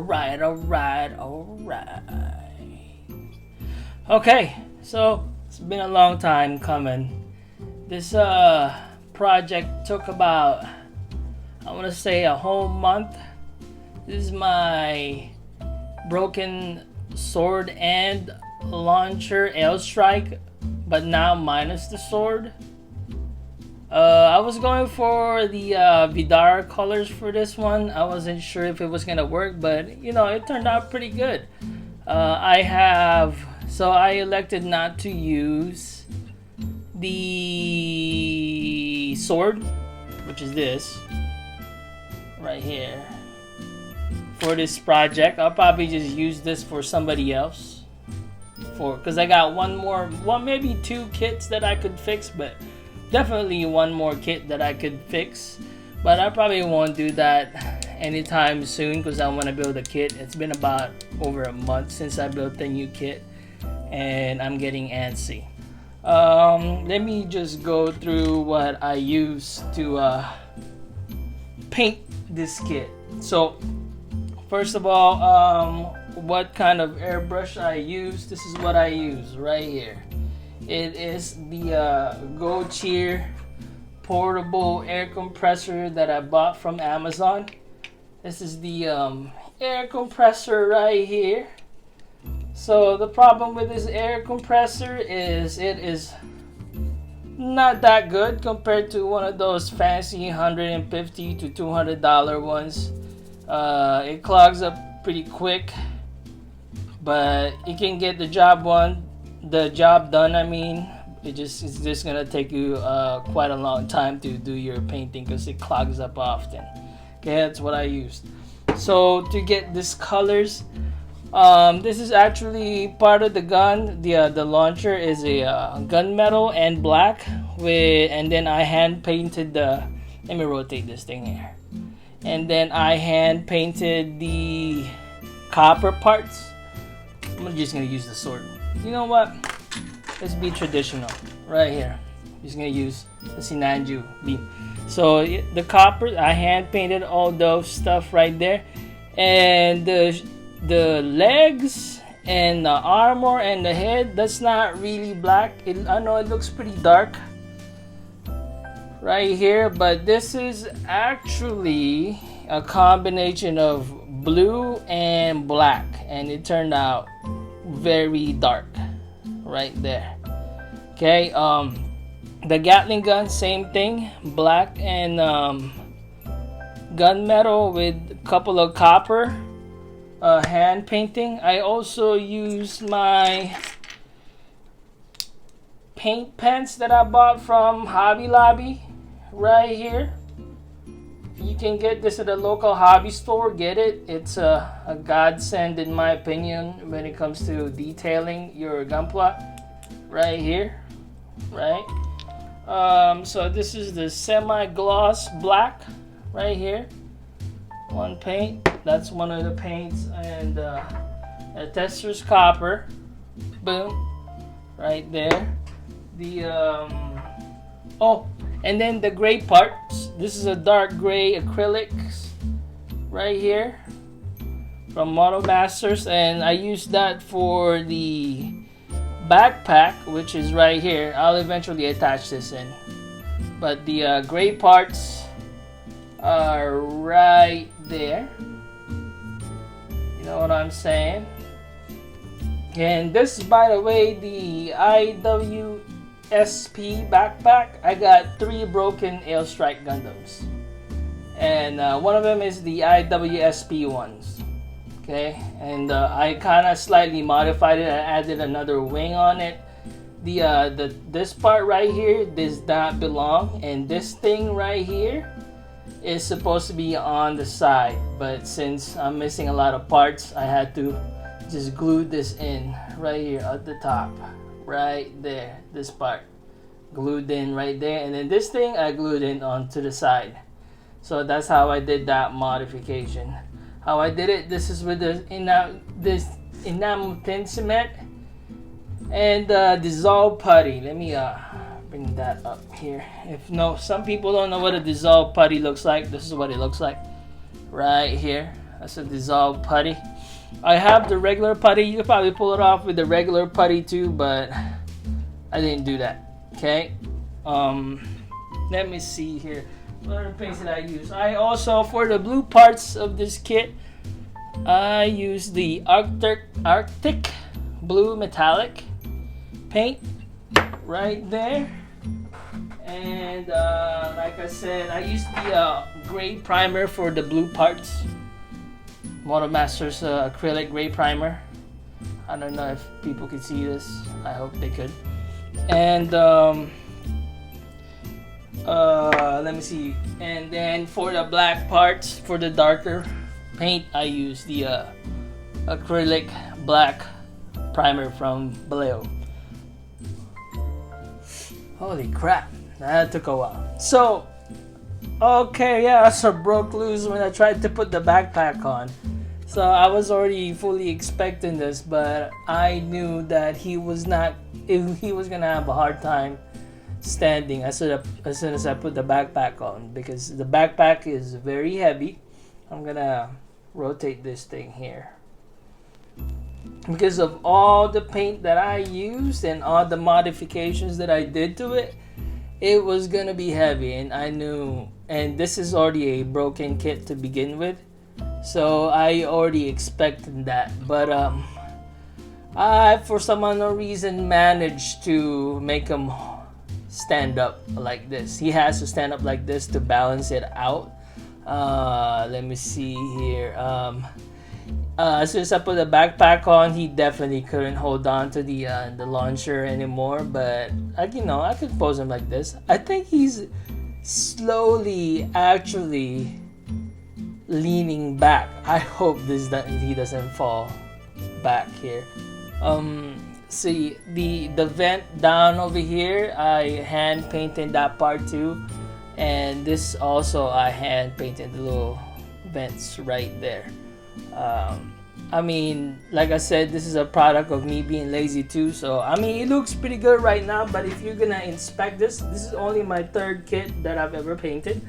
Alright. Okay, so it's been a long time coming. This project took about, I want to say, a whole month. This is my broken sword and launcher Ailestrike, but now minus the sword. I was going for the Vidar colors for this one. I wasn't sure if it was gonna work, but you know, it turned out pretty good. I elected not to use the sword, which is this right here, for this project. I'll probably just use this for somebody else, because I got one maybe two kits that I could fix, but definitely one more kit that I could fix. But I probably won't do that anytime soon because I want to build a kit. It's been about over a month since I built the new kit and I'm getting antsy. Let me just go through what I use to paint this kit. So first of all, what kind of airbrush I use. This is what I use right here. It is the Go Cheer portable air compressor that I bought from Amazon. This is the air compressor right here. So the problem with this air compressor is it is not that good compared to one of those fancy $150 to $200 ones. It clogs up pretty quick, but it can get the job done. I mean, it's just gonna take you quite a long time to do your painting because it clogs up often. Okay, that's what I used. So to get these colors, this is actually part of the gun. The launcher is a gunmetal and black and then I hand painted the. Let me rotate this thing here. And then I hand painted the copper parts. I'm just gonna use the sword. You know what? Let's be traditional right here. Just gonna use the Sinanju beam. So the copper, I hand painted all those stuff right there, and the legs and the armor and the head, that's not really black. I know it looks pretty dark right here, but this is actually a combination of blue and black, and it turned out very dark right there. Okay, the Gatling gun, same thing, black and gunmetal with a couple of copper hand painting. I also used my paint pens that I bought from Hobby Lobby right here. You can get this at a local hobby store. Get it. It's a godsend in my opinion when it comes to detailing your Gunpla. Right here, right? So this is the semi-gloss black right here. One paint. That's one of the paints, and a tester's copper. Boom, right there. The and then the gray parts. This is a dark gray acrylics right here from Moto Masters, and I use that for the backpack, which is right here. I'll eventually attach this in, but the gray parts are right there. You know what I'm saying? And this is, by the way, the IWSP backpack. I got 3 broken Ailestrike Gundams, and one of them is the IWSP ones. Okay, and I kind of slightly modified it. I added another wing on it. This part right here does not belong, and this thing right here is supposed to be on the side, but since I'm missing a lot of parts, I had to just glue this in right here at the top, right there. This part glued in right there, and then this thing I glued in onto the side. So that's how I did that modification. How I did it, this is with this enamel thin cement and dissolved putty. Let me bring that up here. Some people don't know what a dissolved putty looks like. This is what it looks like right here. That's a dissolved putty. I have the regular putty. You could probably pull it off with the regular putty too, but I didn't do that. Okay. Let me see here. What other paints did I use? I also, for the blue parts of this kit, I used the Arctic Blue Metallic paint right there. And like I said, I used the gray primer for the blue parts. Motomaster's acrylic gray primer. I don't know if people could see this. I hope they could. And let me see. And then for the black parts, for the darker paint, I use the acrylic black primer from Vallejo. Holy crap, that took a while. So, okay, yeah, so broke loose when I tried to put the backpack on. So I was already fully expecting this, but I knew that he was gonna have a hard time standing as soon as I put the backpack on, because the backpack is very heavy. I'm gonna rotate this thing here. Because of all the paint that I used and all the modifications that I did to it, it was gonna be heavy, and I knew, and this is already a broken kit to begin with, so I already expected that. But I, for some unknown reason, managed to make him stand up like this. He has to stand up like this to balance it out. Let me see here. As soon as I put the backpack on, he definitely couldn't hold on to the launcher anymore. But I could pose him like this. I think he's slowly actually leaning back. I hope he doesn't fall back here. See the vent down over here, I hand painted that part too, and this also I hand painted the little vents right there. I mean, like I said, this is a product of me being lazy too, so I mean, it looks pretty good right now. But if you're gonna inspect this is only my third kit that I've ever painted.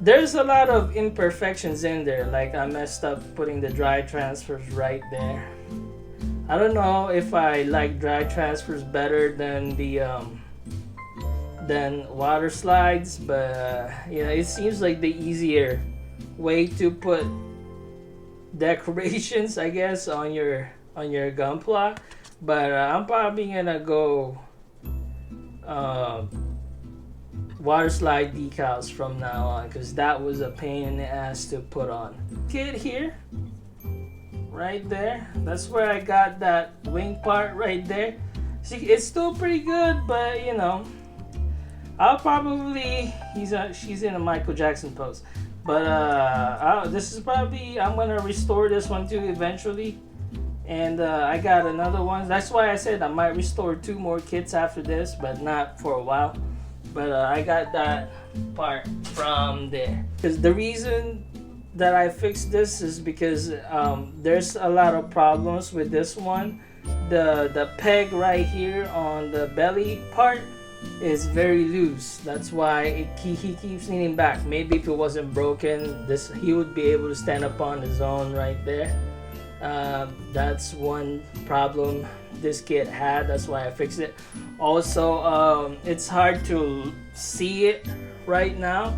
There's a lot of imperfections in there, like I messed up putting the dry transfers right there. I don't know if I like dry transfers better than the than water slides, but it seems like the easier way to put decorations, I guess, on your Gunpla. But I'm probably gonna go water slide decals from now on, because that was a pain in the ass to put on. Kit here, right there, that's where I got that wing part right there. See, it's still pretty good, but I'll probably she's in a Michael Jackson pose. But this is probably, I'm gonna restore this one too eventually. And I got another one. That's why I said I might restore 2 more kits after this, but not for a while. But I got that part from there. Because the reason that I fixed this is because there's a lot of problems with this one. The peg right here on the belly part is very loose. That's why he keeps leaning back. Maybe if it wasn't broken, he would be able to stand up on his own right there. That's one problem this kit had. That's why I fixed it. Also, it's hard to see it right now,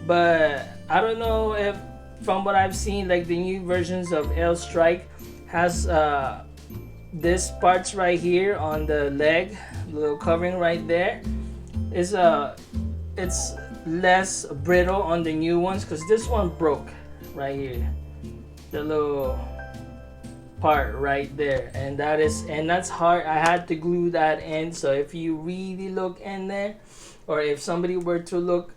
but I don't know if, from what I've seen, like the new versions of Ailestrike has this parts right here on the leg, the little covering right there, is it's less brittle on the new ones, because this one broke right here, the little part right there, and that's hard. I had to glue that in. So if you really look in there, or if somebody were to look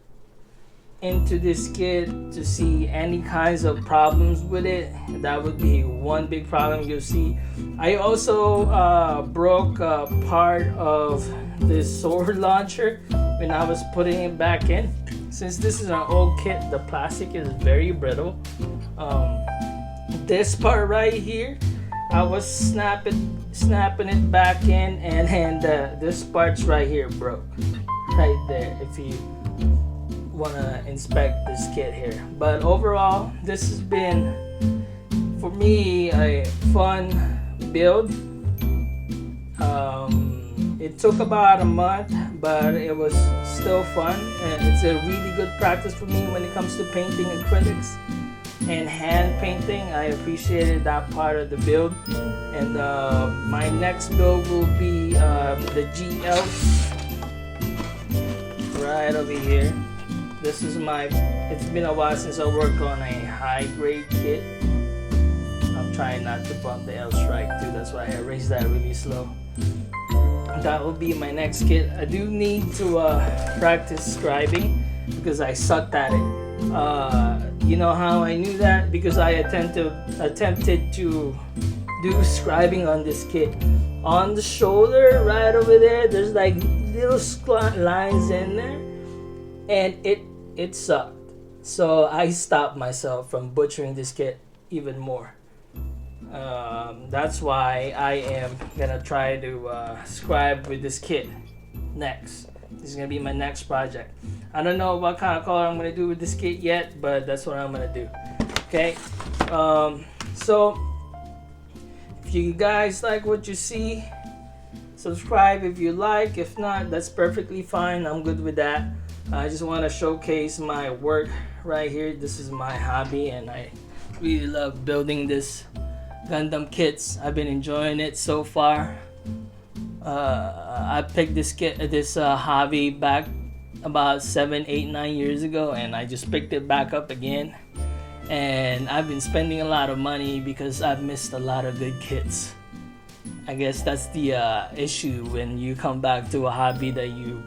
into this kit to see any kinds of problems with it, that would be one big problem you'll see. I also broke a part of this sword launcher when I was putting it back in. Since this is an old kit, the plastic is very brittle. This part right here, I was snapping it back in, and this part's right here broke right there. If you want to inspect this kit here. But overall, this has been, for me, a fun build. It took about a month, but it was still fun, and it's a really good practice for me when it comes to painting acrylics and hand painting. I appreciated that part of the build. And my next build will be the GLs right over here. This is my, it's been a while since I worked on a high grade kit. I'm trying not to bump the Ailestrike too, that's why I raised that really slow. That will be my next kit. I do need to practice scribing because I sucked at it. You know how I knew that? Because I attempted to do scribing on this kit. On the shoulder, right over there, there's like little lines in there, and it sucked. So I stopped myself from butchering this kit even more. That's why I am gonna try to scribe with this kit next. This is gonna be my next project. I don't know what kind of color I'm gonna do with this kit yet, but that's what I'm gonna do. Okay, so if you guys like what you see, subscribe if you like. If not, that's perfectly fine. I'm good with that. I just want to showcase my work right here. This is my hobby, and I really love building this Gundam kits. I've been enjoying it so far. I picked this hobby back about 7, 8, 9 years ago, and I just picked it back up again. And I've been spending a lot of money because I've missed a lot of good kits. I guess that's the issue when you come back to a hobby that you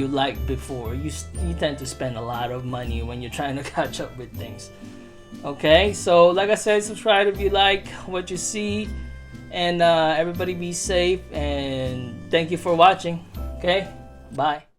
liked before. You tend to spend a lot of money when you're trying to catch up with things. Okay, so like I said, subscribe if you like what you see, and everybody be safe, and thank you for watching. Okay, bye.